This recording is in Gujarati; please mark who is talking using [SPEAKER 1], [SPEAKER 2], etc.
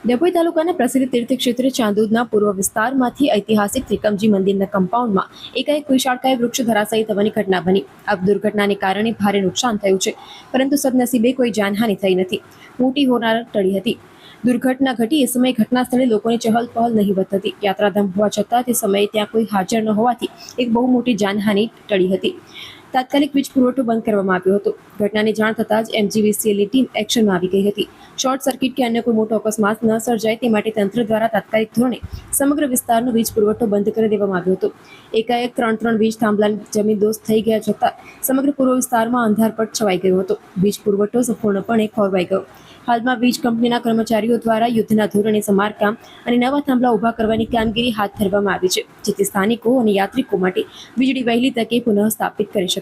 [SPEAKER 1] ડભોઈ તાલુકાના પ્રસિદ્ધ તીર્થક્ષેત્ર ચાંદોદના પૂર્વ વિસ્તારમાંથી ઐતિહાસિક ત્રિકમજી મંદિરના કમ્પાઉન્ડમાં એકાએક વિશાળકાય વૃક્ષ ધરાશાયી થવાની ઘટના બની. આ દુર્ઘટનાને કારણે ભારે નુકસાન થયું છે, પરંતુ સદનસીબે કોઈ જાનહાનિ થઈ નથી. મોટી હોનારત ટળી હતી. દુર્ઘટના ઘટી એ સમયે ઘટના સ્થળે લોકોની ચહલ-પહલ નહીવત હતી. યાત્રાધામ હોવા છતાં તે સમયે ત્યાં કોઈ હાજર ન હોવાથી એક બહુ મોટી જાનહાનિ ટળી હતી. તાત્કાલિક વીજ પુરવઠો બંધ કરવામાં આવ્યો હતો. ઘટનાની જાણ થતાં જ MGVCLની ટીમ એક્શનમાં આવી ગઈ હતી. શોર્ટ સર્કિટ કે અન્ય કોઈ મોટો અકસ્માત ન સર્જાય તે માટે તંત્ર દ્વારા તાત્કાલિક ધોરણે સમગ્ર વિસ્તારનો વીજ પુરવઠો બંધ કરી દેવામાં આવ્યો હતો. એકાએક ત્રણ વીજ થાંભલા જમીનદોસ્ત થઈ ગયા છતાં સમગ્ર પૂર્વ વિસ્તારમાં અંધારપટ છવાઈ ગયો હતો. વીજ પુરવઠો સંપૂર્ણપણે ખોરવાઈ ગયો. હાલમાં વીજ કંપનીના કર્મચારીઓ દ્વારા યુદ્ધના ધોરણે સમારકામ અને નવા થાંભલા ઊભા કરવાની કામગીરી હાથ ધરવામાં આવી છે, જેથી સ્થાનિકો અને યાત્રિકો માટે વીજળી વહેલી તકે પુનઃ સ્થાપિત કરી શકાય.